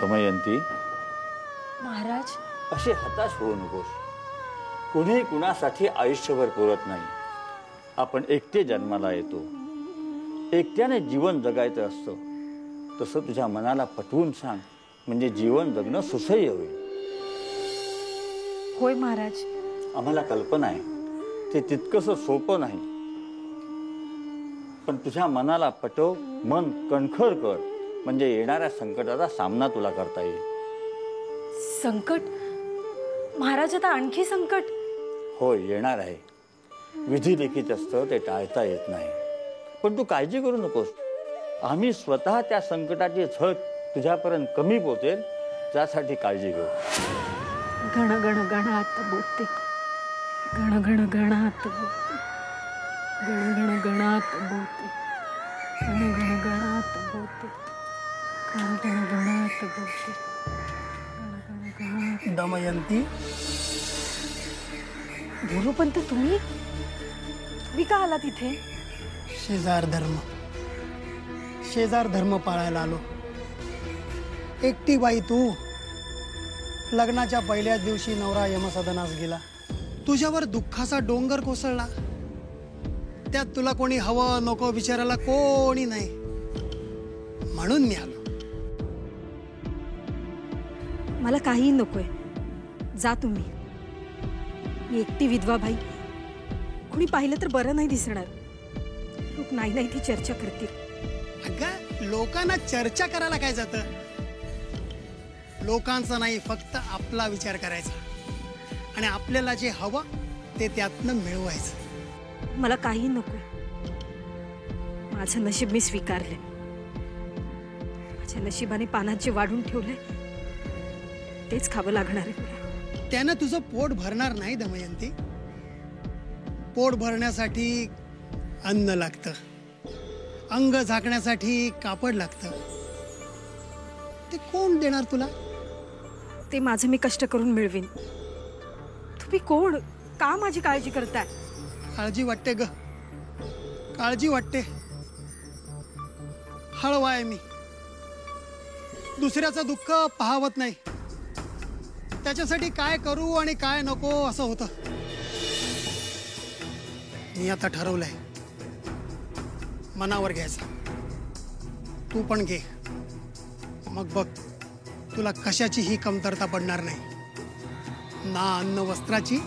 दमयंती, महाराज, असे हताश होऊ नकोस. कुणी कुणासाठी आयुष्यभर पुरत नाही. आपण एकटे जन्माला येतो, एकट्याने जीवन जगायचं असतं. तसं तुझ्या मनाला पटवून सांग, म्हणजे जीवन जगणं सुसह्य होईल. होय महाराज. आम्हाला कल्पना आहे ते तितकंसं सोपं नाही, पण तुझ्या मनाला पटव, मन कणखर कर, म्हणजे येणाऱ्या संकटाचा सामना तुला करता येईल. संकट? महाराज, आता आणखी संकट? होय, येणार आहे. विधी लिखित असतं, ते टाळता येत नाही. पण तू काळजी करू नकोस. आम्ही स्वतः त्या संकटाची झळ तुझ्यापर्यंत कमी पोहोचेल त्यासाठी काळजी घेऊ. गण गण गणात बोलते, गण गण गणात बोलते, गण गण गणात बोलते, गण गण गणात बोलते, गण गण गणात बोलते, गण गण गणात. दमयंती, गुरुपंत, तुम्ही का आलात इथे? शेजार धर्म पाळायला आलो. एकटी बाई तू. लग्नाच्या पहिल्याच दिवशी नवरा यमसदनास गेला. तुझ्यावर दुःखाचा डोंगर कोसळला. त्यात तुला कोणी हवं नको विचारायला कोणी नाही, म्हणून मी आलो. मला काही नकोय, जा तुम्ही. मी एकटी विधवा बाई, कोणी पाहिलं तर बरं नाही दिसणार. लोक नाही ती चर्चा करतील. अगं, लोकांना चर्चा करायला काय जातं? लोकांचा नाही, फक्त आपला विचार करायचा आणि आपल्याला जे हवं ते त्यातनं मिळवायचं. मला काही नकोय. माझं नशीब मी स्वीकारले. माझ्या नशिबाने पानात जे वाढून ठेवलंय तेच खावं लागणार आहे मला. त्यानं तुझं पोट भरणार नाही दमयंती. पोट भरण्यासाठी अन्न लागतं, अंग झाकण्यासाठी कापड लागतं. ते कोण देणार तुला? ते माझं मी कष्ट करून मिळवीन. तुम्ही कोण? का माझी काळजी करताय? काळजी वाटते ग, काळजी वाटते. हळवा आहे मी. दुसऱ्याचं दुःख पाहावत नाही. त्याच्यासाठी काय करू आणि काय नको असं होतं. मी आता ठरवलंय, मनावर घ्यायचं. तू पण घे, मग बघ तुला कशाचीही कमतरता पडणार नाही. ना अन्न वस्त्राची,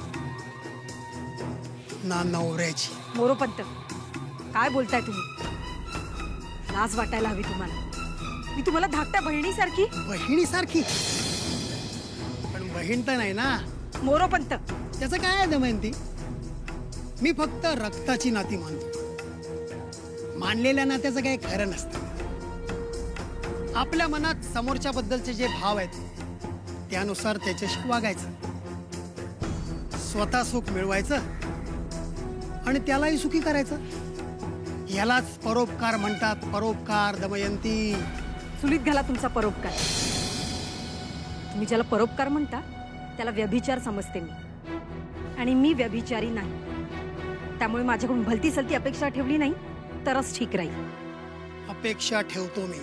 ना नवऱ्याची. मोरोपंत, काय बोलताय तुम्ही? लाज वाटायला हवी तुम्हाला. मी तुम्हाला धाकट्या बहिणीसारखी. बहिणीसारखी? पण बहीण तर नाही ना. मोरोपंत, त्याचं काय आहे दमयंती? मी फक्त रक्ताची नाती मानतो. मानलेल्या नात्याचं काही खरं नसतं. आपल्या मनात समोरच्या बद्दलचे जे भाव आहेत त्यानुसार त्याच्याशी वागायचं. स्वतः सुख मिळवायचं आणि त्यालाही सुखी करायचं. यालाच परोपकार म्हणतात. परोपकार दमयंती. चुलीत घाला तुमचा परोपकार. तुम्ही ज्याला परोपकार म्हणता त्याला व्यभिचार समजते मी, आणि मी व्यभिचारी नाही. त्यामुळे माझ्याकडून भलती सलती अपेक्षा ठेवली नाही तरच ठीक राहील. अपेक्षा ठेवतो मी,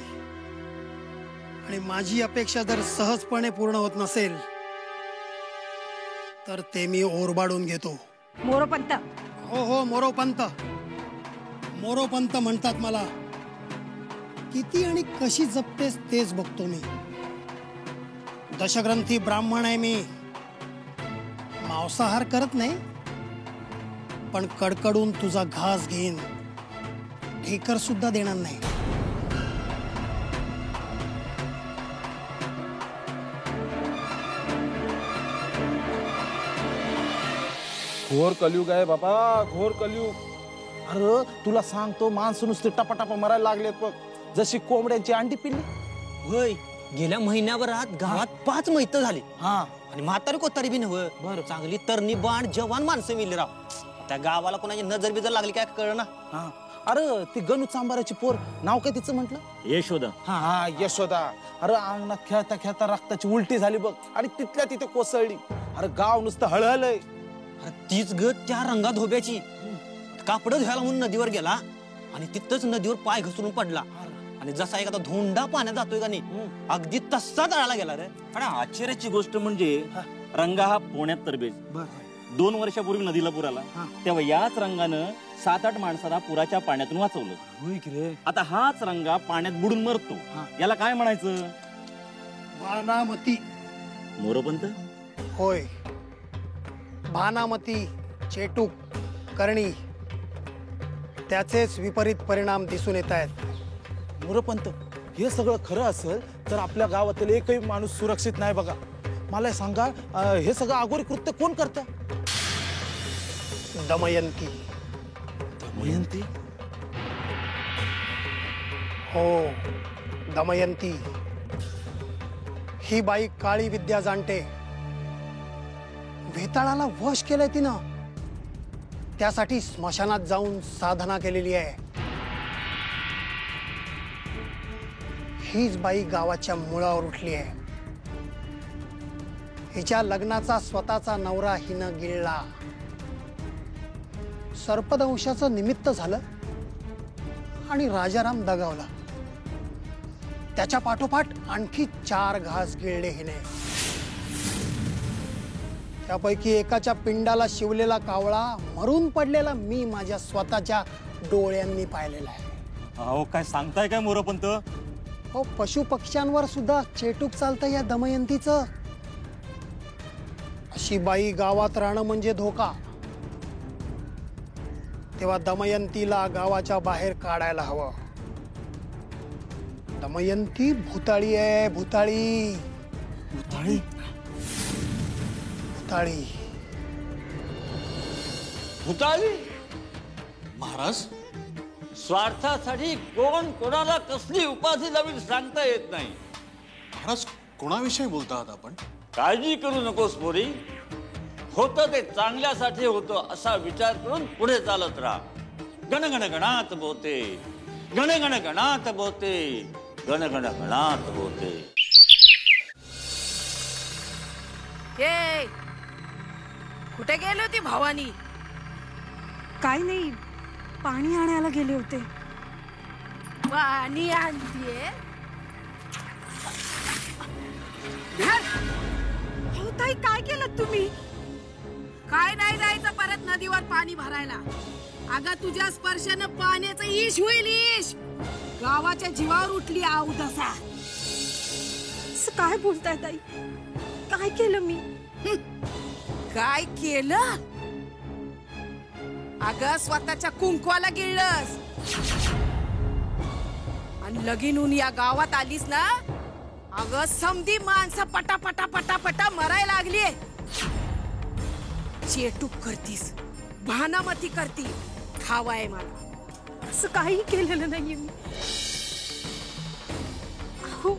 आणि माझी अपेक्षा जर सहजपणे पूर्ण होत नसेल तर ते मी ओरबाडून घेतो. मोरोपंत. हो, मोरोपंत. मोरोपंत म्हणतात मला. किती आणि कशी जपतेस तेच बघतो मी. दशग्रंथी ब्राह्मण आहे मी. मांसाहार करत नाही, पण कडकडून तुझा घास घेईन. ढेकर सुद्धा देणार नाही. घोर कलयुग आहे बाबा, घोर कलयुग. अरे तुला सांगतो, माणसं नुसते टपाटपा मरायला लागलेत बघ, जशी कोंबड्यांची अंडी पिल्ली. होय, गेल्या महिन्याभरात गावात 5 मैत झाली. हा, आणि म्हातारी कोतारी बी नव्ह. बरं, चांगली तरणी बाण जवान माणसं मिळली राव. त्या गावाला कोणाची नजर बिजर लागली काय कळना. हा. अरे ती गणू चांबाराची पोर, नाव काय तिचं म्हटलं? यशोदा. हा, यशोदा. अरे अंगणात खेळता खेळता रक्ताची उलटी झाली बघ, आणि तिथल्या तिथे कोसळली. अरे गाव नुसतं हळहळलंय. अरे तीच गत त्या रंगा धोब्याची. कापड धुवायला म्हणून नदीवर गेला आणि तिथंच नदीवर पाय घसरून पडला. आणि जसा एखादा धोंडा पाण्यात जातोय का नाही अगदी तसा तळाला गेला रे. आणि आश्चर्याची गोष्ट म्हणजे रंगा हा पुण्यात तरबेज. 2 वर्षापूर्वी नदीला पूर आला तेव्हा याच रंगानं 7-8 माणसाला पुराच्या पाण्यातून वाचवलं. आता हाच रंगा पाण्यात बुडून मरतो, याला काय म्हणायचं? भानामती. मोरपंत होय, भानामती, चेटूक, करणी त्याचेच विपरीत परिणाम दिसून येत आहेत. मोरपंत, हे सगळं खरं असेल तर आपल्या गावातील एकही माणूस सुरक्षित नाही बघा. मला सांगा, हे सगळं अघोरी कृत्य कोण करतं? दमयंती. दमयंती? हो, दमयंती. ही बाई काळी विद्या जाणते. वेताळाला वश केलंय तिनं. त्यासाठी स्मशानात जाऊन साधना केलेली आहे. हीच बाई गावाच्या मुळावर उठली आहे. हिच्या लग्नाचा स्वतःचा नवरा हिनं गिळला. सर्पदंशाचं निमित्त झालं आणि राजाराम दगावला. त्याच्या पाठोपाठ आणखी 4 घास गिळले हिने. त्यापैकी एकाच्या पिंडाला शिवलेला कावळा मरून पडलेला मी माझ्या स्वतःच्या डोळ्यांनी पाहिलेला आहे. अहो, काय सांगताय काय मोरपंत? हो, पशु पक्ष्यांवर सुद्धा चेटूक चालतं या दमयंतीचं. अशी बाई गावात राहणं म्हणजे धोका. तेव्हा दमयंतीला गावाच्या बाहेर काढायला हवं. दमयंती भूताळी आहे, भूताळी. भूताळी? भूताळी. भूताळी? महाराज, स्वार्थासाठी कोण कोणाला कसली उपाधी लावील सांगता येत नाही. महाराज कोणाविषयी बोलता आहात आपण? काळजी करू नकोस पोरी. होतं ते चांगल्यासाठी होतं असा विचार करून पुढे चालत राहा. गणगण गणात बोते, गणगण गणात बोते, गणगण गणात बोते. हे कुठे गेली होती भवानी? काय नाही, पाणी आणायला गेले होते. पाणी आणतीये? हो ताई, काय केलं तुम्ही? काय नाही जायचं परत नदीवर पाणी भरायला. अगं तुझ्या स्पर्शानं पाण्याचं ईश होईल, ईश. गावाच्या जीवावर उठली अवदसा. असं काय बोलताय ताई? काय केलं मी? काय केलं? अगं स्वतःच्या कुंकवाला गिळलंस आणि लगीनून या गावात आलीस ना. अगं समधी माणसं पटापटा पटापटा मरायला लागलीये. चेटूक करतीस, भानामती करती. ठावाय मला. असं काही केलेलं नाहीये मी. अहो,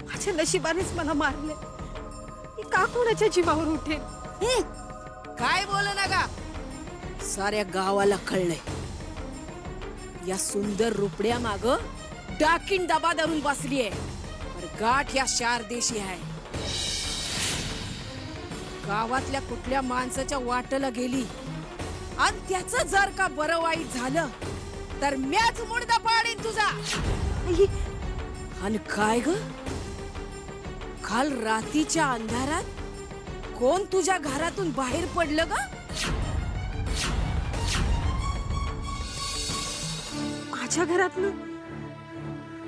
माझ्या नशिबानेच मला मारले. मी का कोणाच्या जीवावर उठेल? काय बोल ना गा. साऱ्या गावाला कळलंय या सुंदर रुपड्या माग डाकीन दबा धरून बसलीये. गाठ या 4 देशी आहे. गावातल्या कुठल्या माणसाच्या वाटेला गेली आणि त्याच जर का बरं वाईट झालं तर मॅच मुडदा पाडीन तुझा. आणि काय ग, काल रातीच्या अंधारात कोण तुझ्या घरातून बाहेर पडलं ग? माझ्या घरातलं?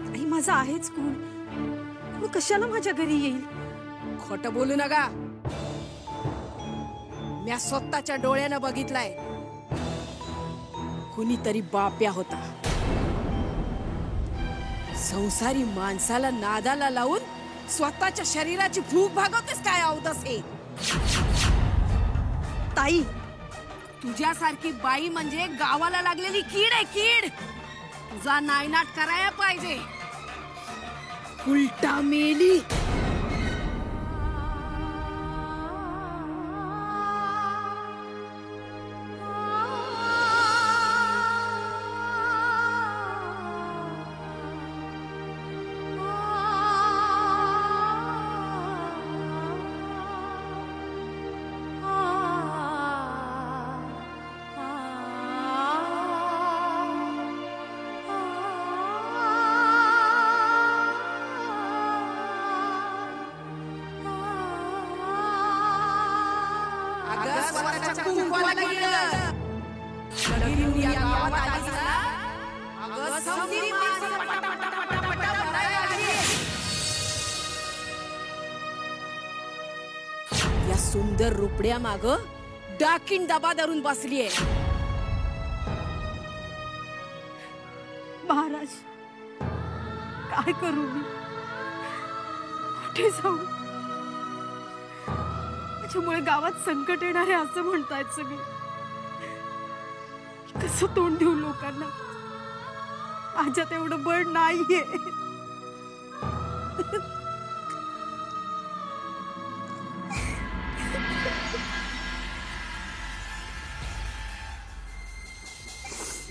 आई, माझा आहेच कोण? मग कशाला माझ्या घरी येईल? खोटं बोलू नका. मी स्वतःच्या डोळ्यानं बघितलाय. कुणीतरी बाप्या होता. संसारी माणसाला नादाला लावून स्वतःच्या शरीराची भूक भागवतेस काय अवदसे? ताई, तुझ्यासारखी बाई म्हणजे गावाला लागलेली कीड आहे, कीड. तुझा नायनाट करायला पाहिजे. उलटा मेली. सुंदर रुपड्या माग डाकीन दबा धरून बसलीये. महाराज, काय करू मी? कुठे जाऊ? त्याच्यामुळे गावात संकट येणार आहे असं म्हणतायत सगळे. कसं तोंड देऊ लोकांना? माझ्यात एवढं बळ नाहीये.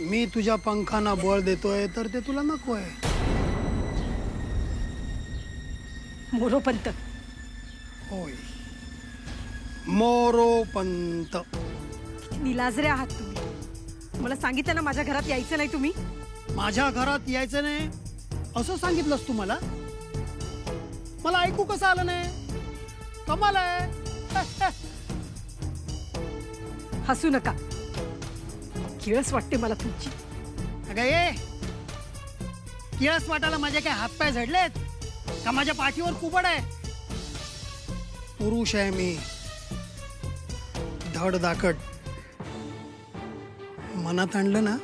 मी तुझ्या पंखांना बळ देतोय तर ते तुला नकोय. मोरोपंत, होय, मोरोपंत. निलाजरे आहात तुम्ही. मला सांगितलं ना माझ्या घरात यायचं नाही तुम्ही. माझ्या घरात यायचं नाही असं सांगितलंस तू मला? मला ऐकू कसं आलं नाही? कमाल आहे. हसू नका. किळस वाटते मला तुमची. अगं ये, किळस वाटायला माझे काय हातपाय झडलेत का? माझ्या पाठीवर कुबड आहे. पुरुष आहे मी, धडधाकट. मनात आणलं ना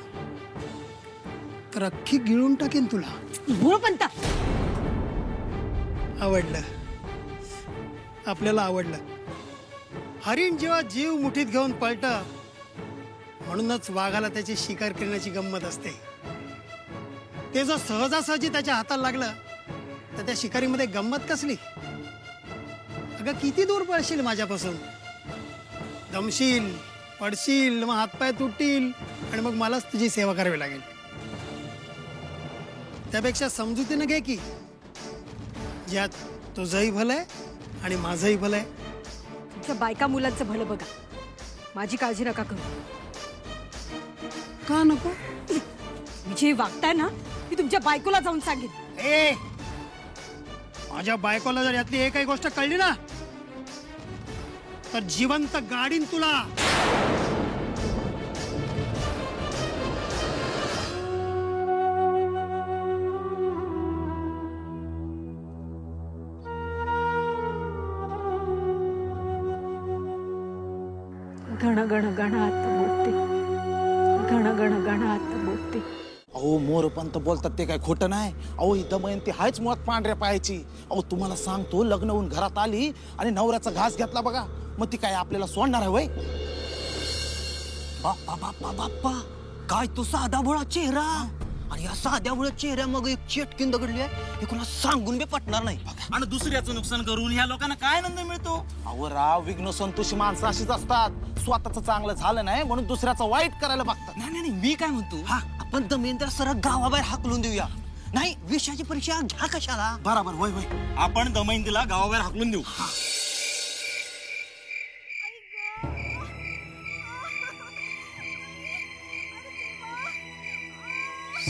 तर अख्खी गिळून टाकेन तुला. मोरोपंत, आवडलं, आपल्याला आवडलं. हरिण जेव्हा जीव मुठीत घेऊन पळत, म्हणूनच वाघाला त्याची शिकार करण्याची गंमत असते. ते जर सहजासहजी त्याच्या हाताला लागलं तर त्या शिकारीमध्ये गंमत कसली? अगं किती दूर पळशील माझ्यापासून? दमशील, पडशील, मग हातपाय तुटतील आणि मग मलाच तुझी सेवा करावी लागेल. त्यापेक्षा समजुतीनं घे की ज्यात तुझंही भलं आहे आणि माझंही भलं आहे. तुमच्या बायका मुलांचं भलं बघा. माझी काळजी नका करू. का नको? मी जे वागताय ना मी तुमच्या बायकोला जाऊन सांगेन. ए, माझ्या बायकोला जर यातली एकही गोष्ट कळली ना तर जिवंत गाडीन तुला. घण घण घणात बोलते, घण घण घणात बोलते. अहो मोरपंत बोलतात ते काय खोटं नाही. अहो ही दमयंती हायच मुळात पांढऱ्या पायाची. अहो तुम्हाला सांगतो, लग्न होऊन घरात आली आणि नवऱ्याचा घास घेतला बघा, मग ती काय आपल्याला सोडणार आहे वय? बाप्पा बाप्पा बाप्पा, काय तो साधा भोळा चेहरा. आणि या साध्या भोळ्या चेहऱ्या मग एक चेटकीन दगडली आहे. हे कोणा सांगून बी पटणार नाही. आणि दुसऱ्याचं नुकसान करून ह्या लोकांना काय आनंद मिळतो? अहो राव, विघ्न संतोषी माणसं अशीच असतात. स्वतःच चांगलं झालं नाही म्हणून दुसऱ्याचं वाईट करायला बघतात. नाही नाही नाही, मी काय म्हणतो, आपण दमेंद्र सरळ गावाबाहेर हाकलून देऊया. नाही, विषयाची परीक्षा घ्या कशाला? बरोबर, होय होय, आपण दमयंतीला गावाबाहेर हाकलून देऊ.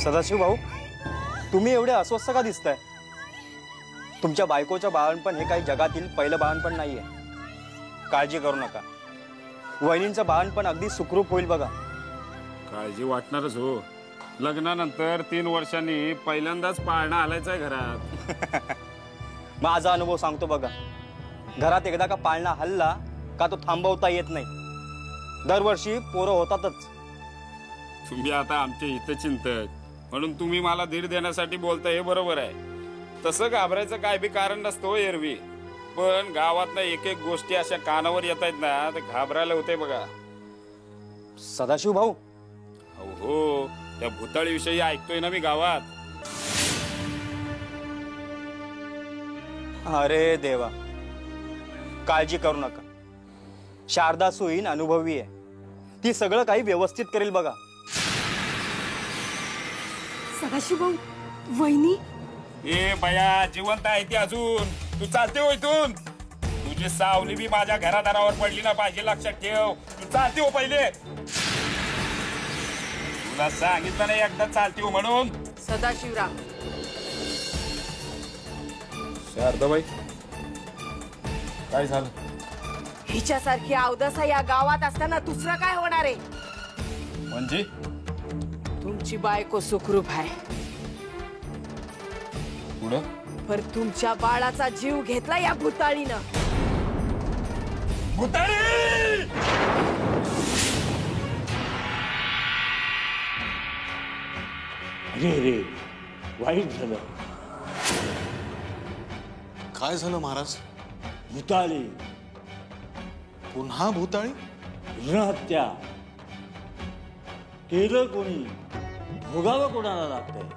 सदाशिव भाऊ, तुम्ही एवढे अस्वस्थ का दिसताय? तुमच्या बायकोचं बाळणपण हे काही जगातील पहिलं बाळणपण नाहीये. काळजी करू नका. वहिनींचं बाळणपण अगदी सुखरूप होईल बघा. काळजी वाटणारच हो. लग्नानंतर 3 वर्षांनी पहिल्यांदाच पाळणा आलायचा आहे घरात. माझा अनुभव सांगतो बघा. घरात एकदा का पाळणा हल्ला का तो थांबवता येत नाही. दरवर्षी पोरं होतातच. तुम्ही आता आमचे हितचिंतक म्हणून तुम्ही मला धीर देण्यासाठी बोलताय, हे बरोबर आहे. तसं घाबरायचं काय बी कारण नसतं एरवी. पण गावात एक एक गोष्टी अशा कानावर येत आहेत ना, तर घाबरायला होते बघा. सदाशिव भाऊ, हो, त्या भुताळी विषयी ऐकतोय ना मी गावात. अरे देवा, काळजी करू नका. शारदा सुईन अनुभवी आहे. ती सगळं काही व्यवस्थित करेल बघा. सदाशिव भाऊ, वहिनी. ए बया, जिवंत आहे ती अजून. तू चालते हो इथून. तुझी सावली बी माझ्या घरादारावर पडली ना पाहिजे, लक्षात ठेव. तू चालते हो पहिले. तुला सांगितलं नाही एकदा चालते हो म्हणून. सदाशिवराव, शारदाबाई, काय झालं? हिच्यासारखी अवदसा या गावात असताना दुसरं काय होणार आहे? म्हणजे तुमची बायको सुखरूप आहे, पुढं पर तुमच्या बाळाचा जीव घेतला या भुताळीनं. अरे रे, वाईट झालं. काय झालं महाराज? भूताळी, पुन्हा भूताळी? हत्या केलं कोणी, भोगावं कोणाला लागतंय.